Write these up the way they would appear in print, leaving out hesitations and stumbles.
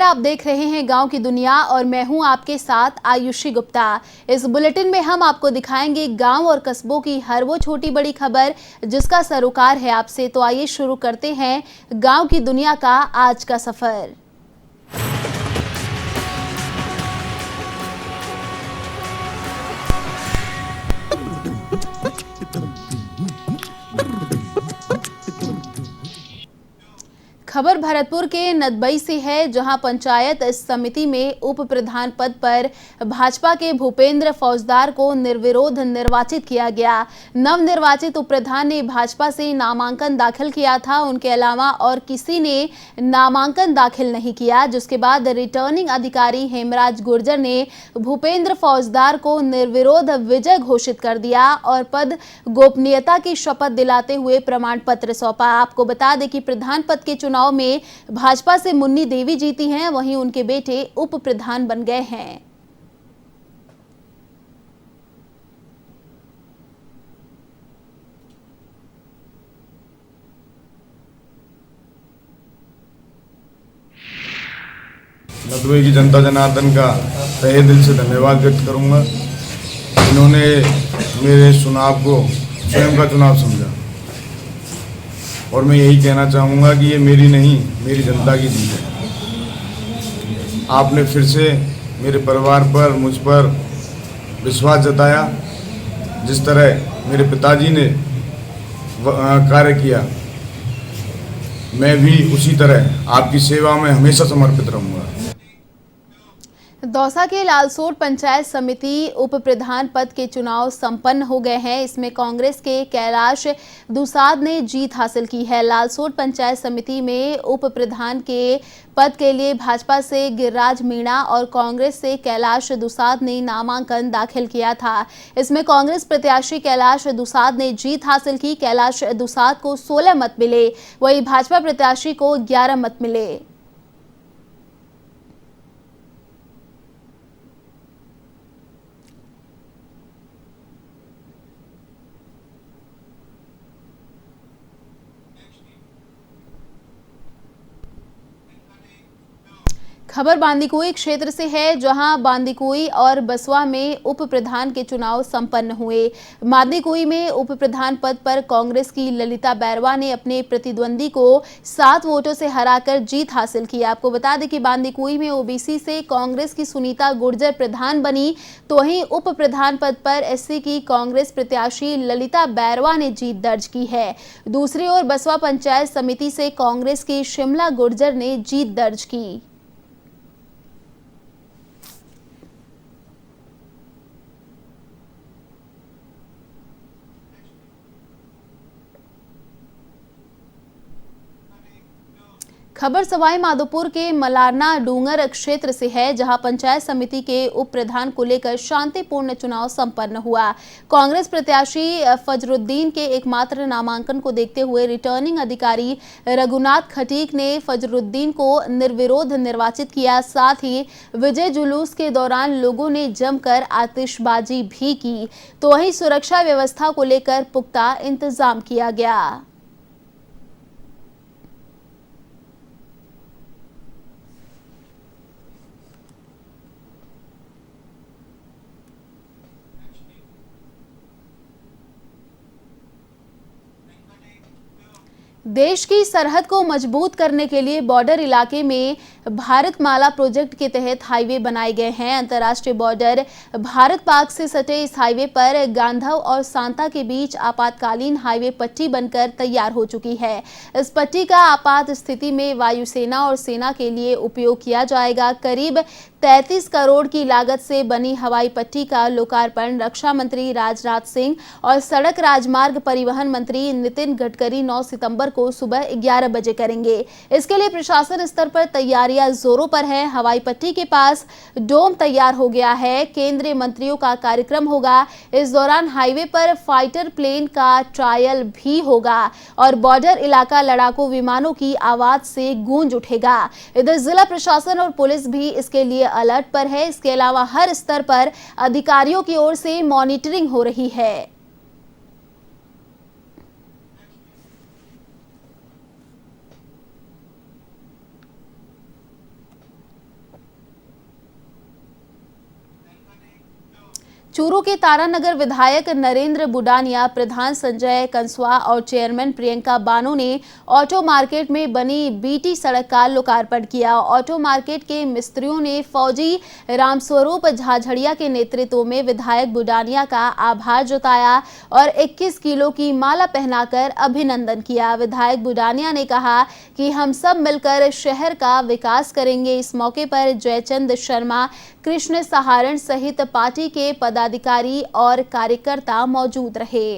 आप देख रहे हैं गांव की दुनिया और मैं हूं आपके साथ आयुषी गुप्ता। इस बुलेटिन में हम आपको दिखाएंगे गांव और कस्बों की हर वो छोटी बड़ी खबर जिसका सरोकार है आपसे। तो आइए शुरू करते हैं गांव की दुनिया का आज का सफर। खबर भरतपुर के नदबई से है, जहां पंचायत समिति में उप प्रधान पद पर भाजपा के भूपेंद्र फौजदार को निर्विरोध निर्वाचित किया गया। नवनिर्वाचित उप प्रधान ने भाजपा से नामांकन दाखिल किया था। उनके अलावा और किसी ने नामांकन दाखिल नहीं किया, जिसके बाद रिटर्निंग अधिकारी हेमराज गुर्जर ने भूपेंद्र फौजदार को निर्विरोध विजय घोषित कर दिया और पद गोपनीयता की शपथ दिलाते हुए प्रमाण पत्र सौंपा। आपको बता दें कि प्रधान पद के चुनाव में भाजपा से मुन्नी देवी जीती हैं, वहीं उनके बेटे उप प्रधान बन गए हैं। नदबई की जनता जनार्दन का तहे दिल से धन्यवाद व्यक्त करूंगा। इन्होंने मेरे चुनाव को स्वयं का चुनाव समझा और मैं यही कहना चाहूँगा कि ये मेरी नहीं, मेरी जनता की जीत है। आपने फिर से मेरे परिवार पर, मुझ पर विश्वास जताया। जिस तरह मेरे पिताजी ने कार्य किया, मैं भी उसी तरह आपकी सेवा में हमेशा समर्पित रहूँगा। दौसा के लालसोट पंचायत समिति उप प्रधान पद के चुनाव संपन्न हो गए हैं। इसमें कांग्रेस के कैलाश दुसाद ने जीत हासिल की है। लालसोट पंचायत समिति में उप प्रधान के पद के लिए भाजपा से गिरिराज मीणा और कांग्रेस से कैलाश दुसाद ने नामांकन दाखिल किया था। इसमें कांग्रेस प्रत्याशी कैलाश दुसाद ने जीत हासिल की। कैलाश दुसाद को 16 मत मिले, वहीं भाजपा प्रत्याशी को 11 मत मिले। खबर बांदीकुई क्षेत्र से है, जहां बांदीकुई और बसवा में उप प्रधान के चुनाव संपन्न हुए। बांदीकुई में उप प्रधान पद पर कांग्रेस की ललिता बैरवा ने अपने प्रतिद्वंदी को 7 वोटों से हराकर जीत हासिल की। आपको बता दें कि बांदीकुई में ओबीसी से कांग्रेस की सुनीता गुर्जर प्रधान बनी, तो वहीं उप प्रधान पद पर एससी की कांग्रेस प्रत्याशी ललिता बैरवा ने जीत दर्ज की है। दूसरी ओर बसवा पंचायत समिति से कांग्रेस की शिमला गुर्जर ने जीत दर्ज की। खबर सवाई माधोपुर के मलारना डूंगर क्षेत्र से है, जहां पंचायत समिति के उप प्रधान को लेकर शांतिपूर्ण चुनाव संपन्न हुआ। कांग्रेस प्रत्याशी फजरुद्दीन के एकमात्र नामांकन को देखते हुए रिटर्निंग अधिकारी रघुनाथ खटीक ने फजरुद्दीन को निर्विरोध निर्वाचित किया। साथ ही विजय जुलूस के दौरान लोगों ने जमकर आतिशबाजी भी की, तो वहीं सुरक्षा व्यवस्था को लेकर पुख्ता इंतजाम किया गया। देश की सरहद को मजबूत करने के लिए बॉर्डर इलाके में भारतमाला प्रोजेक्ट के तहत हाईवे बनाए गए हैं। अंतर्राष्ट्रीय बॉर्डर भारत पाक से सटे इस हाईवे पर गांधव और सांता के बीच आपातकालीन हाईवे पट्टी बनकर तैयार हो चुकी है। इस पट्टी का आपात स्थिति में वायुसेना और सेना के लिए उपयोग किया जाएगा। करीब 33 करोड़ की लागत से बनी हवाई पट्टी का लोकार्पण रक्षा मंत्री राजनाथ सिंह और सड़क राजमार्ग परिवहन मंत्री नितिन गडकरी 9 सितंबर को सुबह 11 बजे करेंगे। इसके लिए प्रशासन स्तर पर तैयारियां जोरों पर है। हवाई पट्टी के पास डोम तैयार हो गया है। केंद्रीय मंत्रियों का कार्यक्रम होगा। इस दौरान हाईवे पर फाइटर प्लेन का ट्रायल भी होगा और बॉर्डर इलाका लड़ाकू विमानों की आवाज से गूंज उठेगा। इधर जिला प्रशासन और पुलिस भी इसके लिए अलर्ट पर है। इसके अलावा हर स्तर पर अधिकारियों की ओर से मॉनिटरिंग हो रही है। चूरू के तारानगर विधायक नरेंद्र बुडानिया, प्रधान संजय कंसवा और चेयरमैन प्रियंका बानो ने ऑटो मार्केट में बनी बीटी सड़क का लोकार्पण किया। ऑटो मार्केट के मिस्त्रियों ने फौजी रामस्वरूप झाझड़िया के नेतृत्व में विधायक बुडानिया का आभार जताया और 21 किलो की माला पहनाकर अभिनंदन किया। विधायक बुडानिया ने कहा कि हम सब मिलकर शहर का विकास करेंगे। इस मौके पर जयचंद शर्मा, कृष्ण सहारण सहित पार्टी के पदाधिकारी और कार्यकर्ता मौजूद रहे।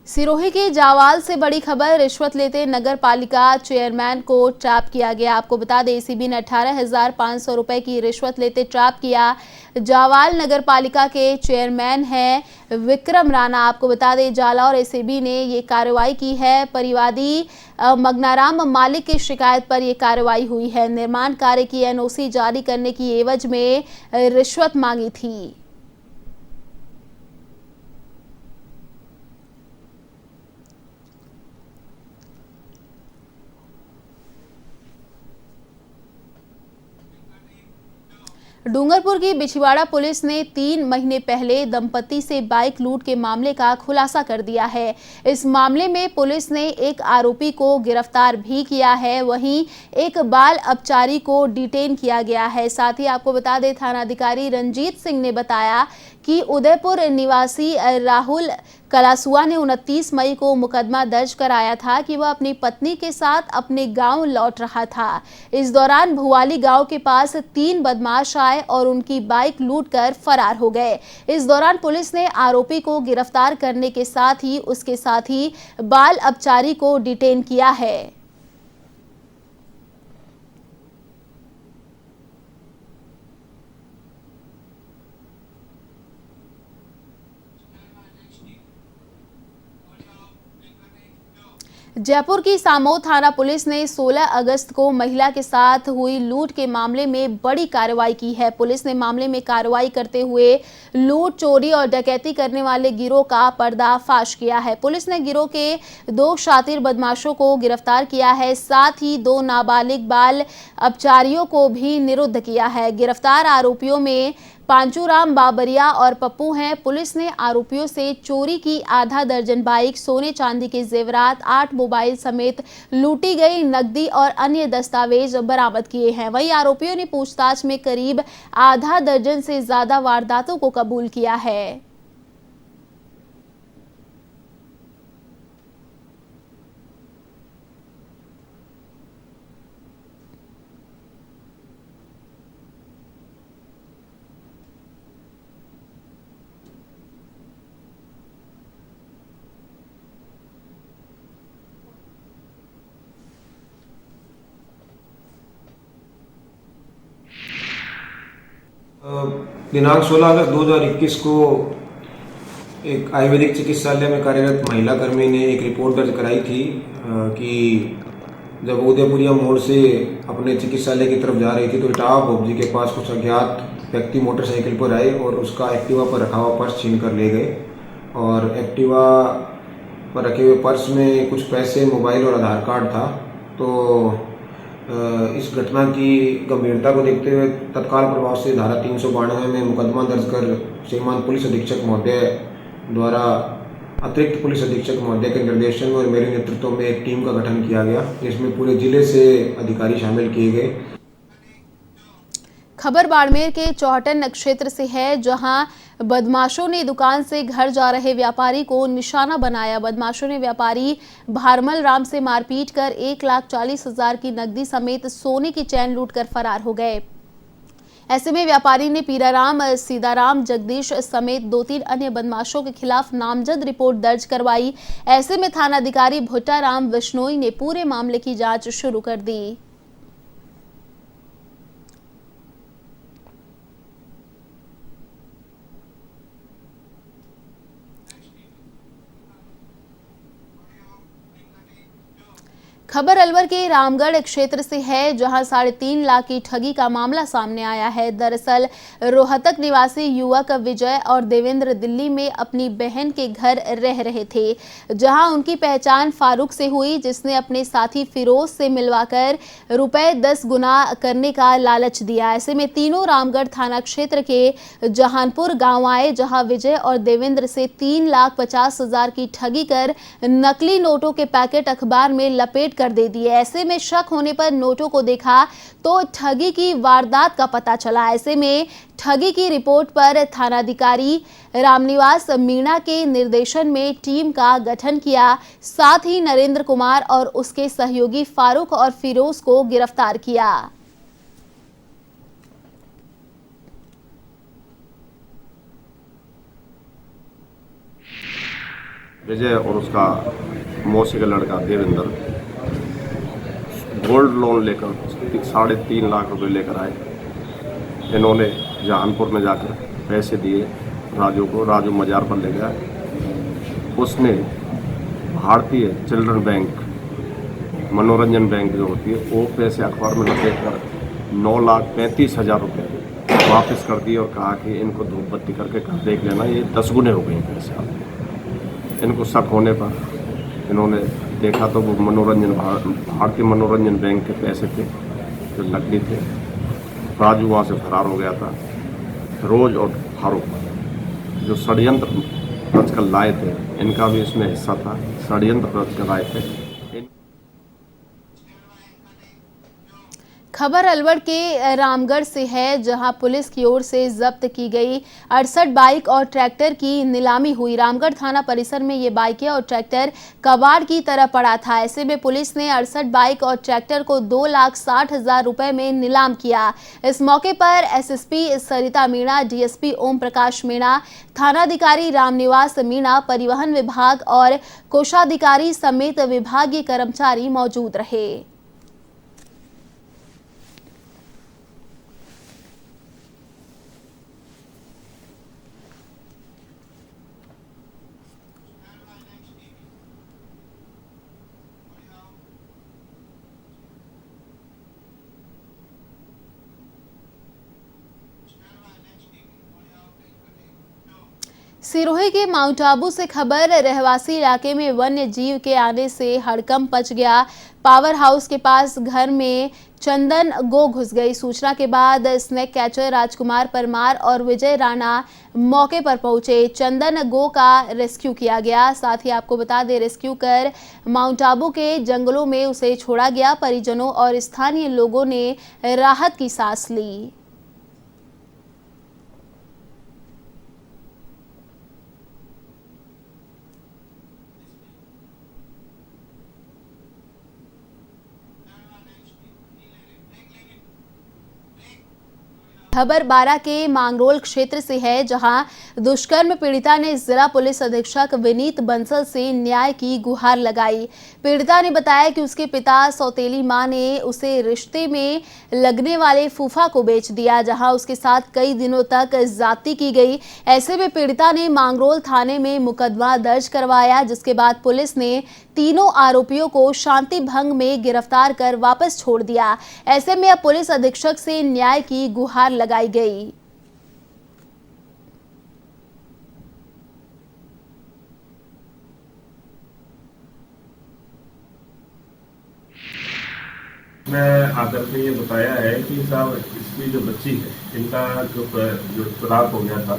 सिरोही के जावाल से बड़ी खबर, रिश्वत लेते नगर पालिका चेयरमैन को ट्रैप किया गया। आपको बता दें, एसीबी ने 18,500 रुपए की रिश्वत लेते ट्रैप किया। जावाल नगर पालिका के चेयरमैन हैं विक्रम राणा। आपको बता दें, जाला और एसीबी ने ये कार्रवाई की है। परिवादी मगनाराम मालिक की शिकायत पर यह कार्रवाई हुई है। निर्माण कार्य की एनओसी जारी करने की एवज में रिश्वत मांगी थी। डूंगरपुर की बिछवाड़ा पुलिस ने 3 महीने पहले दंपति से बाइक लूट के मामले का खुलासा कर दिया है। इस मामले में पुलिस ने एक आरोपी को गिरफ्तार भी किया है, वहीं एक बाल अपचारी को डिटेन किया गया है। साथ ही आपको बता दें, थानाधिकारी रंजीत सिंह ने बताया कि उदयपुर निवासी राहुल कलासुआ ने 29 मई को मुकदमा दर्ज कराया था कि वह अपनी पत्नी के साथ अपने गांव लौट रहा था। इस दौरान भुवाली गांव के पास 3 बदमाश आए और उनकी बाइक लूटकर फरार हो गए। इस दौरान पुलिस ने आरोपी को गिरफ्तार करने के साथ ही उसके साथी बाल अपचारी को डिटेन किया है। जयपुर की सामो थाना पुलिस ने 16 अगस्त को महिला के साथ हुई लूट के मामले में बड़ी कार्रवाई की है। पुलिस ने मामले में कार्रवाई करते हुए लूट, चोरी और डकैती करने वाले गिरोह का पर्दाफाश किया है। पुलिस ने गिरोह के 2 शातिर बदमाशों को गिरफ्तार किया है, साथ ही 2 नाबालिग बाल अपचारियों को भी निरुद्ध किया है। गिरफ्तार आरोपियों में पांचूराम बाबरिया और पप्पू हैं। पुलिस ने आरोपियों से चोरी की आधा दर्जन बाइक, सोने चांदी के जेवरात, 8 मोबाइल समेत लूटी गई नकदी और अन्य दस्तावेज बरामद किए हैं। वहीं आरोपियों ने पूछताछ में करीब आधा दर्जन से ज्यादा वारदातों को कबूल किया है। दिनांक 16 अगस्त 2021 को एक आयुर्वेदिक चिकित्सालय में कार्यरत महिला कर्मी ने एक रिपोर्ट दर्ज कराई थी कि जब उदयपुरिया मोड़ से अपने चिकित्सालय की तरफ जा रही थी तो इटावा भोपजी के पास कुछ अज्ञात व्यक्ति मोटरसाइकिल पर आए और उसका एक्टिवा पर रखा हुआ पर्स छीन कर ले गए। और एक्टिवा पर रखे हुए पर्स में कुछ पैसे, मोबाइल और आधार कार्ड था। तो इस घटना की गंभीरता को देखते हुए तत्काल प्रभाव से धारा 392 में मुकदमा दर्ज कर श्रीमान पुलिस अधीक्षक महोदय द्वारा अतिरिक्त पुलिस अधीक्षक महोदय के निर्देशन और मेरे नेतृत्व में एक टीम का गठन किया गया, जिसमें पूरे जिले से अधिकारी शामिल किए गए। खबर बाड़मेर के चौहटन क्षेत्र से है, जहां बदमाशों ने दुकान से घर जा रहे व्यापारी को निशाना बनाया। बदमाशों ने व्यापारी भारमल राम से मारपीट कर 1,40,000 की नकदी समेत सोने की चैन लूटकर फरार हो गए। ऐसे में व्यापारी ने पीराराम, सीताराम, जगदीश समेत 2-3 अन्य बदमाशों के खिलाफ नामजद रिपोर्ट दर्ज करवाई। ऐसे में थानाधिकारी भुट्टाराम बिश्नोई ने पूरे मामले की जांच शुरू कर दी। खबर अलवर के रामगढ़ क्षेत्र से है, जहां 3.5 लाख की ठगी का मामला सामने आया है। दरअसल रोहतक निवासी युवक विजय और देवेंद्र दिल्ली में अपनी बहन के घर रह रहे थे, जहां उनकी पहचान फारूक से हुई, जिसने अपने साथी फिरोज से मिलवाकर रुपए 10 गुना करने का लालच दिया। ऐसे में तीनों रामगढ़ थाना क्षेत्र के जहानपुर गांव आए, जहां विजय और देवेंद्र से 3,50,000 की ठगी कर नकली नोटों के पैकेट अखबार में लपेट कर दे दिए। ऐसे में शक होने पर नोटों को देखा तो ठगी की वारदात का पता चला। ऐसे में ठगी की रिपोर्ट पर थानाधिकारी रामनिवास मीणा के निर्देशन में टीम का गठन किया। साथ ही नरेंद्र कुमार और उसके सहयोगी फारूक और फिरोज को गिरफ्तार किया। विजय और उसका मौसी का लड़का देवेंद्र गोल्ड लोन लेकर 3.5 लाख रुपए लेकर आए। इन्होंने जहानपुर में जाकर पैसे दिए राजू को। राजू मजार पर ले गया। उसने भारतीय चिल्ड्रन बैंक, मनोरंजन बैंक जो होती है, वो पैसे अखबार में लपेट कर 9,35,000 रुपये वापस कर दिए और कहा कि इनको धूप बत्ती करके देख लेना, ये 10 गुने हो गए पैसे। इनको शक होने पर इन्होंने देखा तो वो भारतीय मनोरंजन बैंक के पैसे थे जो नकली थे। राजू वहाँ से फरार हो गया था। फिरोज और फारूक जो षड्यंत्र रच कर लाए थे, इनका भी इसमें हिस्सा था। षड्यंत्र रच कर लाए थे। खबर अलवर के रामगढ़ से है, जहां पुलिस की ओर से जब्त की गई 68 बाइक और ट्रैक्टर की नीलामी हुई। रामगढ़ थाना परिसर में ये बाइकें और ट्रैक्टर कबाड़ की तरह पड़ा था। ऐसे में पुलिस ने 68 बाइक और ट्रैक्टर को 2,60,000 रुपए में नीलाम किया। इस मौके पर एसएसपी सरिता मीणा, डीएसपी ओम प्रकाश मीणा, थानाधिकारी रामनिवास मीणा, परिवहन विभाग और कोषाधिकारी समेत विभागीय कर्मचारी मौजूद रहे। सिरोही के माउंट आबू से खबर, रहवासी इलाके में वन्य जीव के आने से हड़कंप मच गया। पावर हाउस के पास घर में चंदन गो घुस गई। सूचना के बाद स्नेक कैचर राजकुमार परमार और विजय राणा मौके पर पहुंचे। चंदन गो का रेस्क्यू किया गया। साथ ही आपको बता दें, रेस्क्यू कर माउंट आबू के जंगलों में उसे छोड़ा गया। परिजनों और स्थानीय लोगों ने राहत की सांस ली। खबर बारा के मांगरोल क्षेत्र से है, जहां दुष्कर्म पीड़िता ने जिला पुलिस अधीक्षक विनीत बंसल से न्याय की गुहार लगाई। पीड़िता ने बताया कि उसके पिता सौतेली मां ने उसे रिश्ते में लगने वाले फूफा को बेच दिया, जहां उसके साथ कई दिनों तक ज्यादती की गई। ऐसे में पीड़िता ने मांगरोल थाने में मुकदमा दर्ज करवाया, जिसके बाद पुलिस ने तीनों आरोपियों को शांति भंग में गिरफ्तार कर वापस छोड़ दिया। ऐसे में अब पुलिस अधीक्षक से न्याय की गुहार लगाई गई। मैं आकर के ये बताया है कि साहब इसकी जो बच्ची है, इनका जो तलाक हो गया था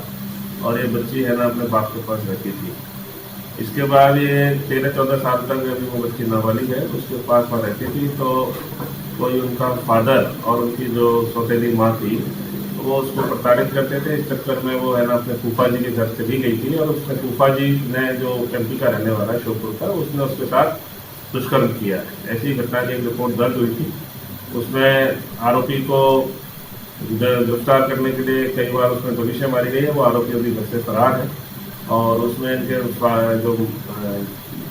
और ये बच्ची है ना अपने बाप के पास रहती थी। इसके बाद ये 13-14 साल तक अभी वो बच्ची नाबालिग है, उसके पास वहाँ रहती थी। तो कोई उनका फादर और उनकी जो सौतेली माँ थी, वो उसको प्रताड़ित करते थे। इस चक्कर में वो है ना अपने फूफा जी के घर चली गई थी और उसके फूफा जी ने, जो एमपी का रहने वाला है श्योपुर का, उसने उसके साथ दुष्कर्म किया है। ऐसी घटना की एक रिपोर्ट दर्ज हुई थी। उसमें आरोपी को गिरफ्तार करने के लिए कई बार उसमें गोलीबारी मारी गई है। वो आरोपी अभी घर से फरार है और उसमें इनके जो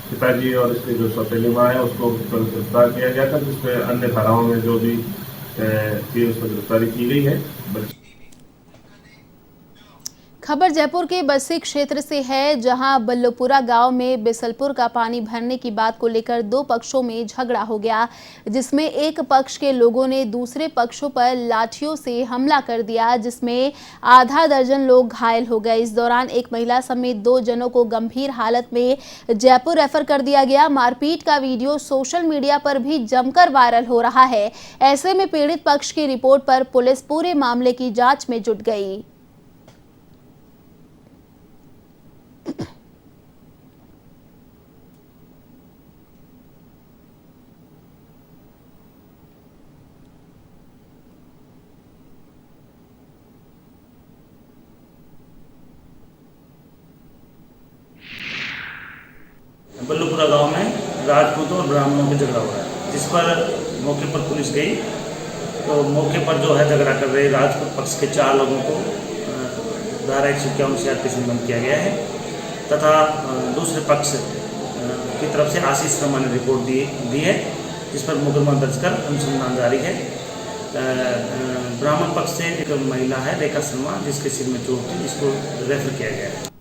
पिताजी और इसकी जो सौतेली माँ है, उसको गिरफ्तार किया गया था, जिसमें अन्य धाराओं में जो भी थी उसको गिरफ्तारी की गई है। खबर जयपुर के बस्सी क्षेत्र से है, जहां बल्लोपुरा गांव में बिसलपुर का पानी भरने की बात को लेकर दो पक्षों में झगड़ा हो गया, जिसमें एक पक्ष के लोगों ने दूसरे पक्षों पर लाठियों से हमला कर दिया, जिसमें आधा दर्जन लोग घायल हो गए। इस दौरान एक महिला समेत 2 जनों को गंभीर हालत में जयपुर रेफर कर दिया गया। मारपीट का वीडियो सोशल मीडिया पर भी जमकर वायरल हो रहा है। ऐसे में पीड़ित पक्ष की रिपोर्ट पर पुलिस पूरे मामले की जांच में जुट गई। बल्लूपुरा गांव में राजपूतों और ब्राह्मणों के झगड़ा हो रहा है, जिस पर मौके पर पुलिस गई तो मौके पर जो है झगड़ा कर रहे राजपूत पक्ष के 4 लोगों को धारा 151 CRPC में बंद किया गया है तथा दूसरे पक्ष की तरफ से आशीष शर्मा ने रिपोर्ट दी है, जिस पर मुकदमा दर्ज कर अनुसंधान जारी है। ब्राह्मण पक्ष से एक महिला है रेखा शर्मा, जिसके सिर में चोट थी, जिसको रेफर किया गया है।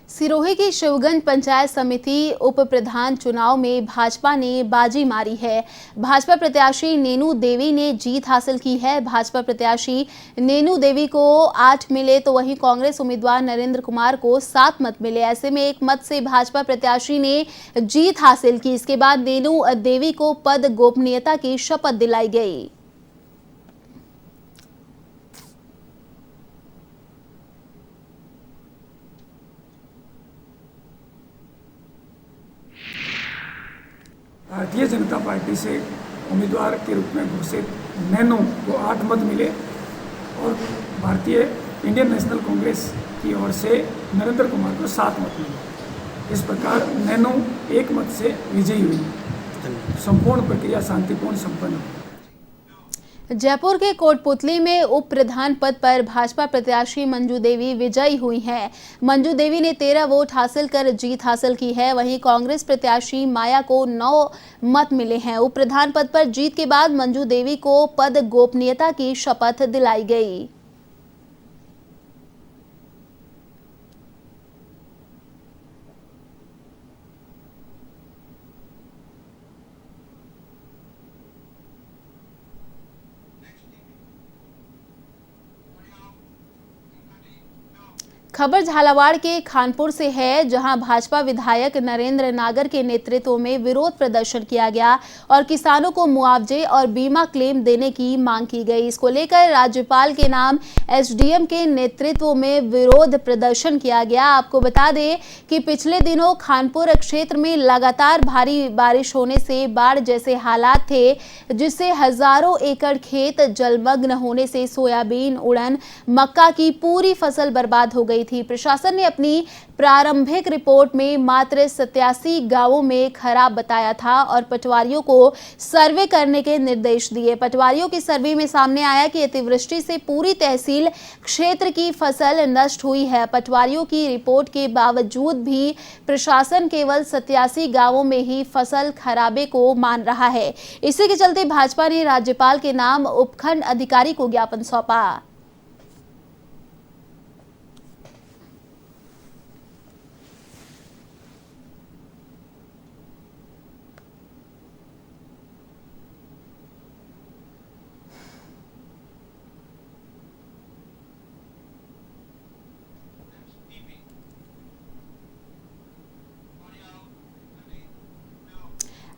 सिरोही की शिवगंज पंचायत समिति उप प्रधान चुनाव में भाजपा ने बाजी मारी है। भाजपा प्रत्याशी नेनू देवी ने जीत हासिल की है। भाजपा प्रत्याशी नेनू देवी को 8 मिले तो वहीं कांग्रेस उम्मीदवार नरेंद्र कुमार को 7 मत मिले। ऐसे में एक मत से भाजपा प्रत्याशी ने जीत हासिल की। इसके बाद नेनू देवी को पद गोपनीयता की शपथ दिलाई गई। भारतीय जनता पार्टी से उम्मीदवार के रूप में घोषित नैनू को 8 मत मिले और भारतीय इंडियन नेशनल कांग्रेस की ओर से नरेंद्र कुमार को 7 मत मिले। इस प्रकार नैनू 1 मत से विजयी हुई। संपूर्ण प्रक्रिया शांतिपूर्ण संपन्न हुई। जयपुर के कोटपुतली में उप प्रधान पद पर भाजपा प्रत्याशी मंजू देवी विजयी हुई हैं। मंजू देवी ने 13 वोट हासिल कर जीत हासिल की है। वहीं कांग्रेस प्रत्याशी माया को 9 मत मिले हैं। उप प्रधान पद पर जीत के बाद मंजू देवी को पद गोपनीयता की शपथ दिलाई गई। खबर झालावाड़ के खानपुर से है, जहां भाजपा विधायक नरेंद्र नागर के नेतृत्व में विरोध प्रदर्शन किया गया और किसानों को मुआवजे और बीमा क्लेम देने की मांग की गई। इसको लेकर राज्यपाल के नाम एसडीएम के नेतृत्व में विरोध प्रदर्शन किया गया। आपको बता दें कि पिछले दिनों खानपुर क्षेत्र में लगातार भारी बारिश होने से बाढ़ जैसे हालात थे, जिससे हजारों एकड़ खेत जलमग्न होने से सोयाबीन, उड़द, मक्का की पूरी फसल बर्बाद हो गई थी। प्रशासन ने अपनी प्रारंभिक रिपोर्ट में मात्र 87 गांवों में खराब बताया था और पटवारियों को सर्वे करने के निर्देश दिए। पटवारियों की सर्वे में सामने आया कि अतिवृष्टि से पूरी तहसील क्षेत्र की फसल नष्ट हुई है। पटवारियों की रिपोर्ट के बावजूद भी प्रशासन केवल 87 गांवों में ही फसल खराबे को मान रहा है। इसी के चलते भाजपा ने राज्यपाल के नाम उपखंड अधिकारी को ज्ञापन सौंपा।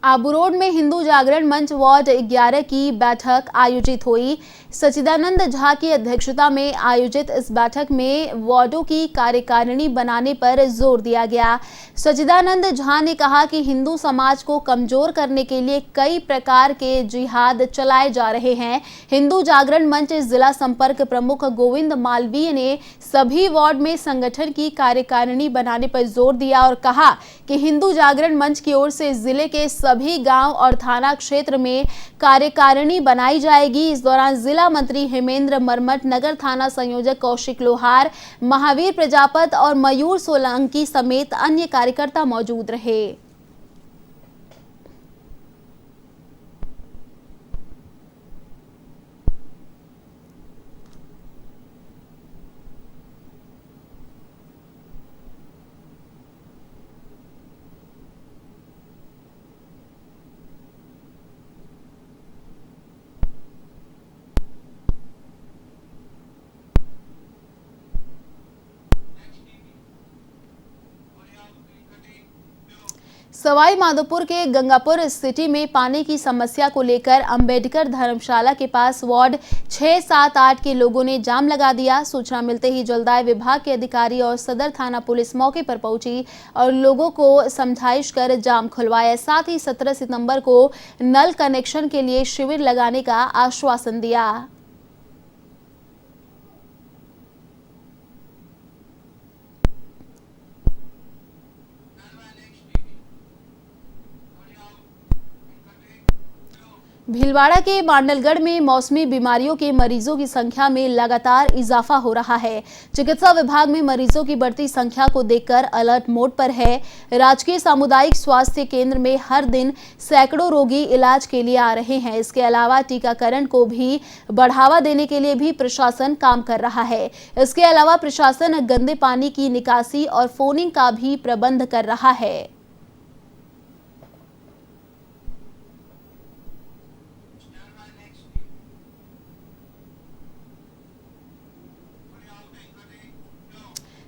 आबू रोड में हिंदू जागरण मंच वार्ड 11 की बैठक आयोजित हुई। सचिदानंद झा की अध्यक्षता में आयोजित इस बैठक में वार्डों की कार्यकारिणी बनाने पर जोर दिया गया। सचिदानंद झा ने कहा कि हिंदू समाज को कमजोर करने के लिए कई प्रकार के जिहाद चलाए जा रहे हैं। हिंदू जागरण मंच जिला संपर्क प्रमुख गोविंद मालवीय ने सभी वार्ड में संगठन की कार्यकारिणी बनाने पर जोर दिया और कहा कि हिंदू जागरण मंच की ओर से जिले के सभी गांव और थाना क्षेत्र में कार्यकारिणी बनाई जाएगी। इस दौरान जिला मंत्री हेमेंद्र मरमट, नगर थाना संयोजक कौशिक लोहार, महावीर प्रजापत और मयूर सोलंकी समेत अन्य कार्यकर्ता मौजूद रहे। सवाई माधोपुर के गंगापुर सिटी में पानी की समस्या को लेकर अंबेडकर धर्मशाला के पास वार्ड 6, 7, 8 के लोगों ने जाम लगा दिया। सूचना मिलते ही जलदाय विभाग के अधिकारी और सदर थाना पुलिस मौके पर पहुंची और लोगों को समझाइश कर जाम खुलवाया। साथ ही 17 सितंबर को नल कनेक्शन के लिए शिविर लगाने का आश्वासन दिया। भीलवाड़ा के मांडलगढ़ में मौसमी बीमारियों के मरीजों की संख्या में लगातार इजाफा हो रहा है। चिकित्सा विभाग में मरीजों की बढ़ती संख्या को देखकर अलर्ट मोड पर है। राजकीय सामुदायिक स्वास्थ्य केंद्र में हर दिन सैकड़ों रोगी इलाज के लिए आ रहे हैं। इसके अलावा टीकाकरण को भी बढ़ावा देने के लिए भी प्रशासन काम कर रहा है। इसके अलावा प्रशासन गंदे पानी की निकासी और फोनिंग का भी प्रबंध कर रहा है।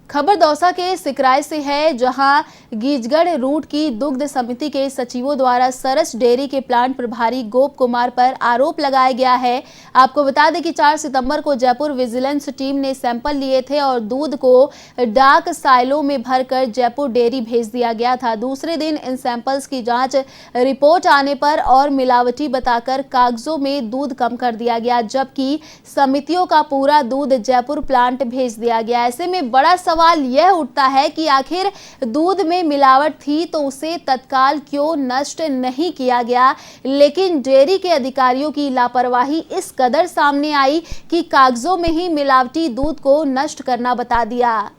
खबर दौसा के सिकराय से है, जहां गीजगढ़ रूट की दुग्ध समिति के सचिवों द्वारा सरस डेयरी के प्लांट प्रभारी गोप कुमार पर आरोप लगाया गया है। आपको बता दें कि 4 सितंबर को जयपुर विजिलेंस टीम ने सैंपल लिए थे और दूध को डाक साइलों में भरकर जयपुर डेयरी भेज दिया गया था। दूसरे दिन इन सैंपल्स की जांच रिपोर्ट आने पर और मिलावटी बताकर कागजों में दूध कम कर दिया गया, जबकि समितियों का पूरा दूध जयपुर प्लांट भेज दिया गया। ऐसे में बड़ा सवाल यह उठता है कि आखिर दूध में मिलावट थी तो उसे तत्काल क्यों नष्ट नहीं किया गया, लेकिन डेयरी के अधिकारियों की लापरवाही इस कदर सामने आई कि कागजों में ही मिलावटी दूध को नष्ट करना बता दिया।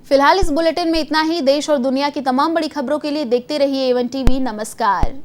फिलहाल इस बुलेटिन में इतना ही। देश और दुनिया की तमाम बड़ी खबरों के लिए देखते रहिए A1 TV। नमस्कार।